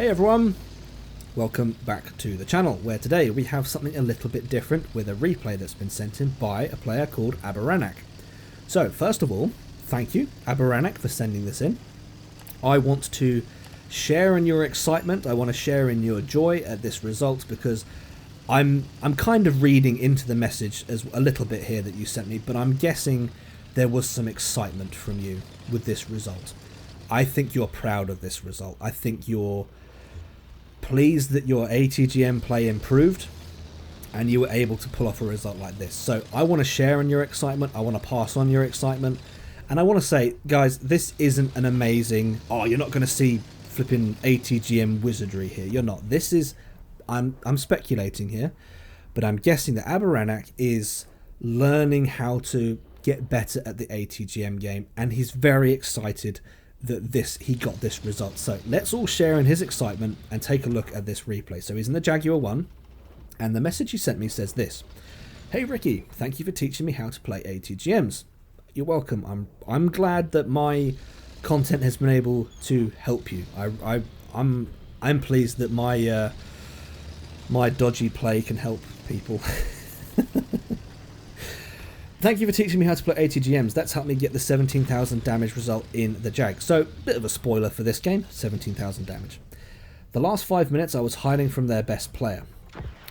Hey everyone, welcome back to the channel, where today we have something a little bit different with a replay that's been sent in by a player called Abaranak. So first of all, thank you Abaranak for sending this in. I want to share in your excitement, I want to share in your joy at this result, because I'm kind of reading into the message as a little bit here that you sent me, but I'm guessing there was some excitement from you with this result. I think you're proud of this result. I think you're pleased that your ATGM play improved and you were able to pull off a result like this. So I want to share in your excitement. I want to pass on your excitement. And I want to say, guys, this isn't an amazing, oh, you're not going to see flipping ATGM wizardry here. You're not. This is, I'm speculating here, but I'm guessing that Abaranak is learning how to get better at the ATGM game, and he's very excited that he got this result. So let's all share in his excitement and take a look at this replay. So he's in the Jaguar 1, and the message he sent me says this: "Hey Ricky, thank you for teaching me how to play ATGMs. You're welcome. I'm glad that my content has been able to help you. I'm pleased that my my dodgy play can help people." "Thank you for teaching me how to play ATGMs. That's helped me get the 17,000 damage result in the Jag." So, bit of a spoiler for this game, 17,000 damage. "The last 5 minutes I was hiding from their best player.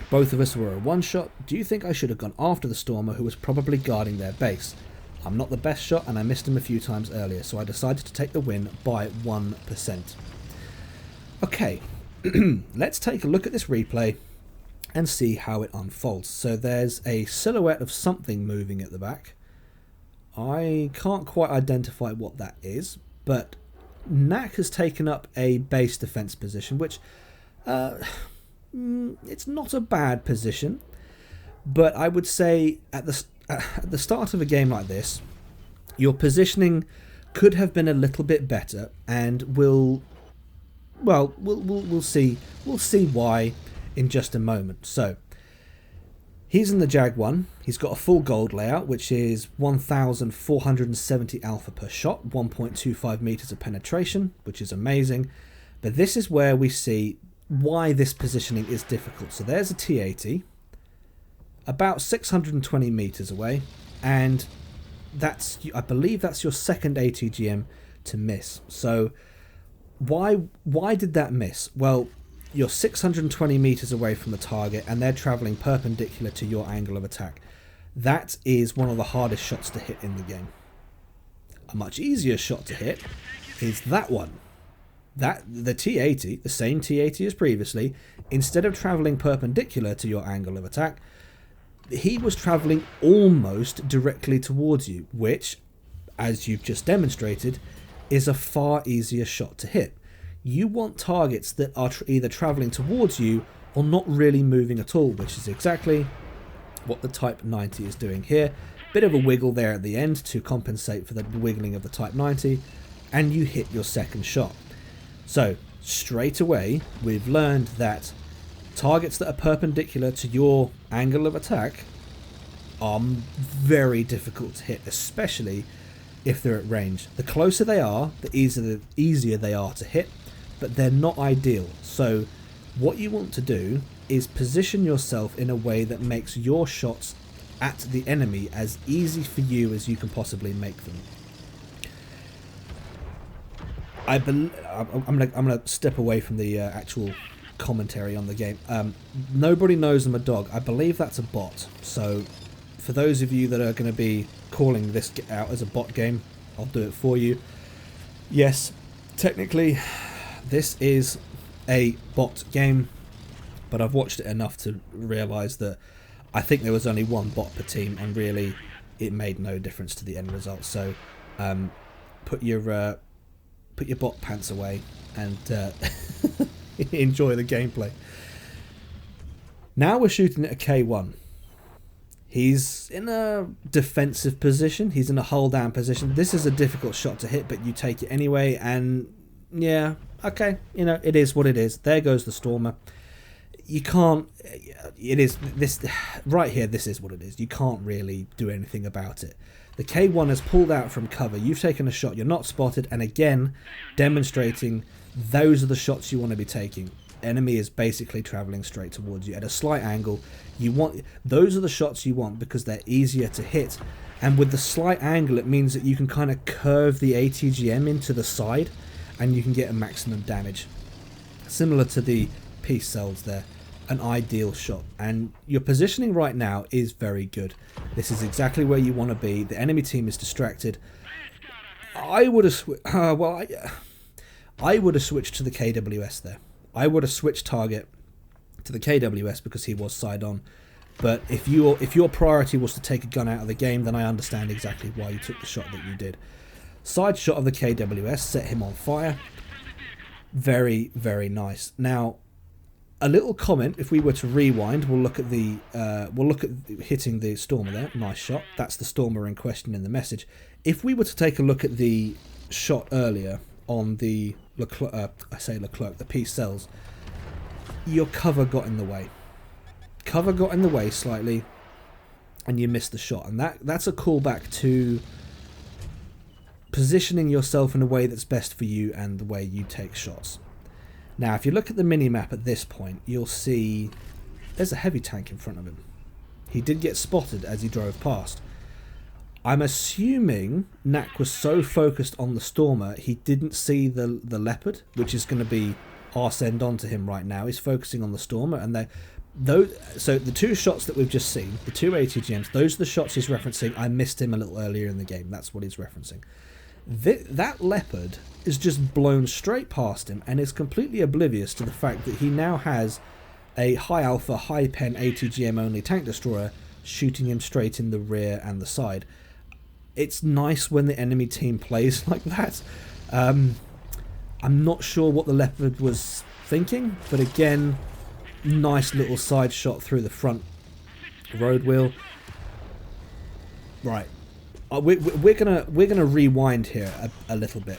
Both of us were a one-shot. Do you think I should have gone after the Stormer, who was probably guarding their base? I'm not the best shot and I missed him a few times earlier, so I decided to take the win by 1%. Okay, let's take a look at this replay and see how it unfolds. So there's a silhouette of something moving at the back. I can't quite identify what that is, but Nak has taken up a base defense position, which it's not a bad position, but I would say at the start of a game like this, your positioning could have been a little bit better, and we'll see why in just a moment. So he's in the Jag 1. He's got a full gold layout, which is 1,470 alpha per shot, 1.25 meters of penetration, which is amazing. But this is where we see why this positioning is difficult. So there's a T80 about 620 meters away, and I believe that's your second ATGM to miss. So why did that miss? Well, you're 620 meters away from the target and they're traveling perpendicular to your angle of attack. That is one of the hardest shots to hit in the game. A much easier shot to hit is that one. The T80, the same T80 as previously, instead of traveling perpendicular to your angle of attack, he was traveling almost directly towards you, which, as you've just demonstrated, is a far easier shot to hit. You want targets that are either travelling towards you or not really moving at all, which is exactly what the Type 90 is doing here. Bit of a wiggle there at the end to compensate for the wiggling of the Type 90, and you hit your second shot. So straight away we've learned that targets that are perpendicular to your angle of attack are very difficult to hit, especially if they're at range. The closer they are, the easier they are to hit, but they're not ideal. So what you want to do is position yourself in a way that makes your shots at the enemy as easy for you as you can possibly make them. I'm gonna step away from the actual commentary on the game. Nobody knows I'm a dog. I believe that's a bot. So for those of you that are going to be calling this out as a bot game, I'll do it for you. Yes, technically this is a bot game, but I've watched it enough to realise that I think there was only one bot per team, and really it made no difference to the end result. So put your bot pants away and enjoy the gameplay. Now we're shooting at a K1. He's in a defensive position. He's in a hold down position. This is a difficult shot to hit, but you take it anyway, and yeah, okay, you know, it is what it is. There goes the Stormer. You can't, it is, this, right here, this is what it is. You can't really do anything about it. The K1 has pulled out from cover. You've taken a shot. You're not spotted, and again, demonstrating those are the shots you want to be taking. Enemy is basically traveling straight towards you at a slight angle. Those are the shots you want because they're easier to hit, and with the slight angle it means that you can kind of curve the ATGM into the side and you can get a maximum damage, similar to the peace cells there. An ideal shot, and your positioning right now is very good. This is exactly where you want to be. The enemy team is distracted. I would have I would have switched to the KWS there. I would have switched target to the KWS because he was side on. But if your priority was to take a gun out of the game, then I understand exactly why you took the shot that you did. Side shot of the KWS set him on fire. Very, very nice. Now, a little comment. If we were to rewind, we'll look at hitting the Stormer there. Nice shot. That's the Stormer in question in the message. If we were to take a look at the shot earlier on the Leclerc, the peace cells, your cover got in the way. Cover got in the way slightly, and you missed the shot. And that's a callback to positioning yourself in a way that's best for you and the way you take shots. Now, if you look at the mini-map at this point, you'll see there's a heavy tank in front of him. He did get spotted as he drove past. I'm assuming Knack was so focused on the Stormer, he didn't see the Leopard, which is going to be arse end onto him right now. He's focusing on the Stormer, and so the two shots that we've just seen, the two ATGMs, those are the shots he's referencing. I missed him a little earlier in the game. That's what he's referencing. That Leopard is just blown straight past him and is completely oblivious to the fact that he now has a high alpha, high pen ATGM only tank destroyer shooting him straight in the rear and the side. It's nice when the enemy team plays like that. I'm not sure what the Leopard was thinking, but again, nice little side shot through the front road wheel. Right. We're gonna rewind here a little bit.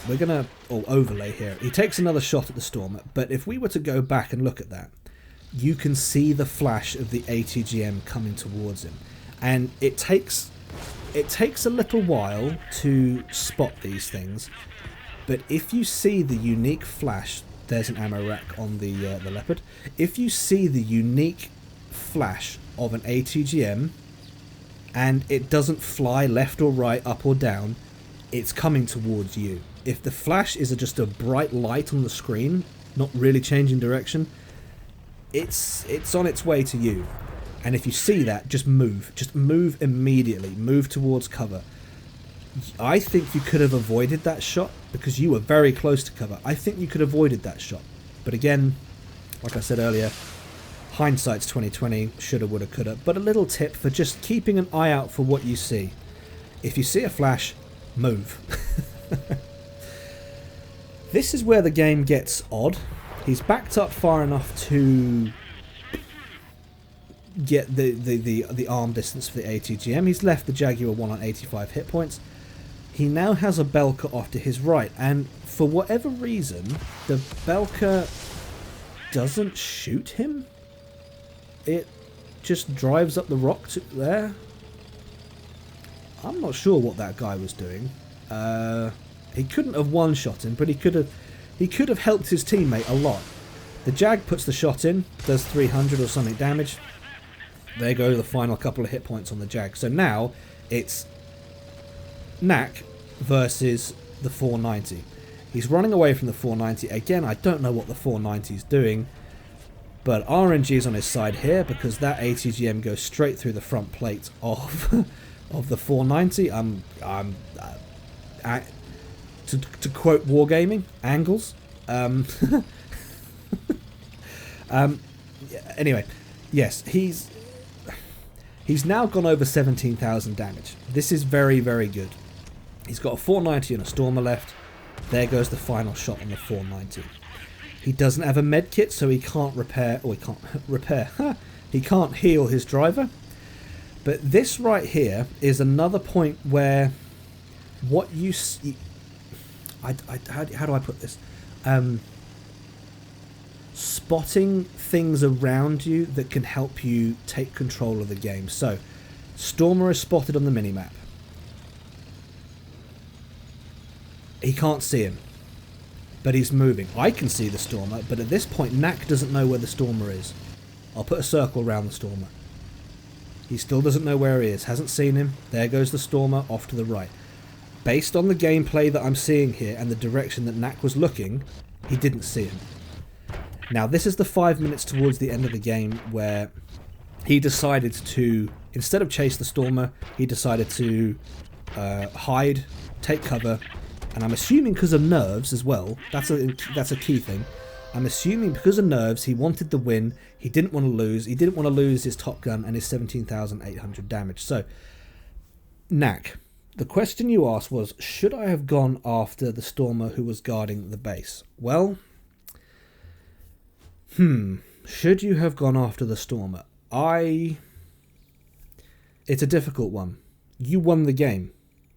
Or overlay here. He takes another shot at the Stormer, but if we were to go back and look at that, you can see the flash of the ATGM coming towards him, and it takes a little while to spot these things. But if you see the unique flash, there's an ammo rack on the Leopard. If you see the unique flash of an ATGM, and it doesn't fly left or right, up or down, it's coming towards you. If the flash is just a bright light on the screen, not really changing direction, it's on its way to you. And if you see that, just move immediately, move towards cover. I think you could have avoided that shot because you were very close to cover. I think you could have avoided that shot. But again, like I said earlier, hindsight's 2020, shoulda, woulda, coulda. But a little tip for just keeping an eye out for what you see. If you see a flash, move. This is where the game gets odd. He's backed up far enough to get the arm distance for the ATGM. He's left the Jaguar 1 on 85 hit points. He now has a Belka off to his right, and for whatever reason, the Belka doesn't shoot him. It just drives up the rock to there. I'm not sure what that guy was doing. He couldn't have one-shot him, but he could have helped his teammate a lot. The Jag puts the shot in, does 300 or something damage. There go the final couple of hit points on the Jag. So now it's Knack versus the 490. He's running away from the 490. Again, I don't know what the 490 is doing, but RNG is on his side here because that ATGM goes straight through the front plate of of the 490. To quote Wargaming, angles. Anyway, yes, he's now gone over 17,000 damage. This is very, very good. He's got a 490 and a Stormer left. There goes the final shot on the 490. He doesn't have a med kit, so he can't repair, or he can't repair. He can't heal his driver. But this right here is another point where what you see. How do I put this? Spotting things around you that can help you take control of the game. So, Stormer is spotted on the minimap. He can't see him. but he's moving. I can see the Stormer, but at this point, Knack doesn't know where the Stormer is. I'll put a circle around the Stormer. He still doesn't know where he is. Hasn't seen him. There goes the Stormer off to the right. Based on the gameplay that I'm seeing here and the direction that Knack was looking, he didn't see him. Now, this is the 5 minutes towards the end of the game where he decided to, instead of chase the Stormer, he decided to hide, take cover, and I'm assuming because of nerves as well. That's a key thing. I'm assuming because of nerves, he wanted the win. He didn't want to lose. He didn't want to lose his Top Gun and his 17,800 damage. So, Knack, the question you asked was, should I have gone after the Stormer who was guarding the base? Well, should you have gone after the Stormer? It's a difficult one. You won the game.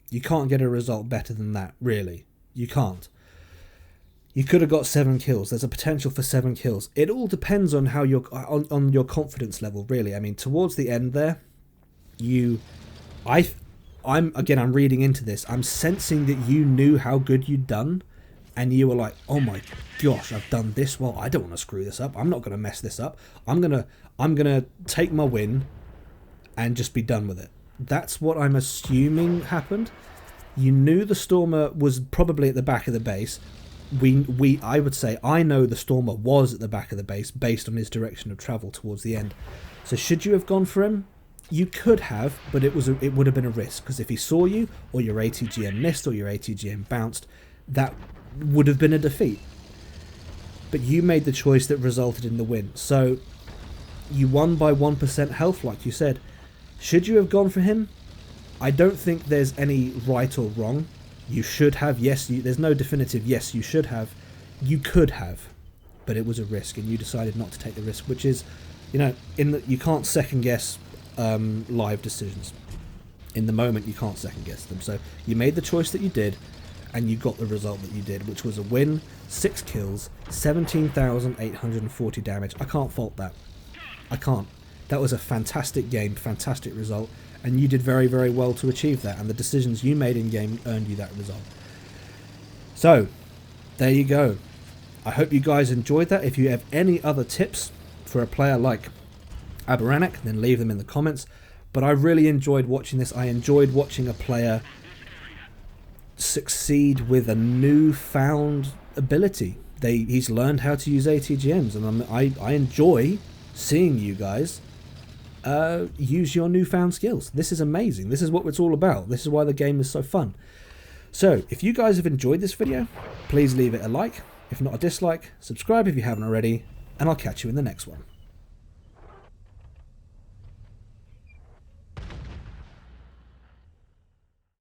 You can't get a result better than that, really. You can't. You could have got 7 kills. There's a potential for 7 kills. It all depends on how on your confidence level, really. I mean, towards the end there, I'm reading into this. I'm sensing that you knew how good you'd done, and you were like, "Oh my gosh, I've done this well. I don't want to screw this up. I'm not going to mess this up. I'm gonna take my win and just be done with it." That's what I'm assuming happened. You knew the Stormer was probably at the back of the base. I would say I know the Stormer was at the back of the base based on his direction of travel towards the end. So should you have gone for him? You could have, but it would have been a risk, because if he saw you, or your ATGM missed, or your ATGM bounced, that would have been a defeat. But you made the choice that resulted in the win. So you won by 1% health, like you said. Should you have gone for him? I don't think there's any right or wrong. You should have, yes. There's no definitive yes, you should have. You could have, but it was a risk, and you decided not to take the risk, which is, you can't second guess live decisions. In the moment, you can't second guess them. So you made the choice that you did, and you got the result that you did, which was a win, 6 kills, 17,840 damage. I can't fault that. I can't. That was a fantastic game, fantastic result, and you did very, very well to achieve that, and the decisions you made in game earned you that result. So, there you go. I hope you guys enjoyed that. If you have any other tips for a player like Abaranak, then leave them in the comments. But I really enjoyed watching this. I enjoyed watching a player succeed with a newfound ability. He's learned how to use ATGMs, and I enjoy seeing you guys use your newfound skills. This is amazing. This is what it's all about. This is why the game is so fun. So, if you guys have enjoyed this video, please leave it a like. If not, a dislike. Subscribe if you haven't already, and I'll catch you in the next one.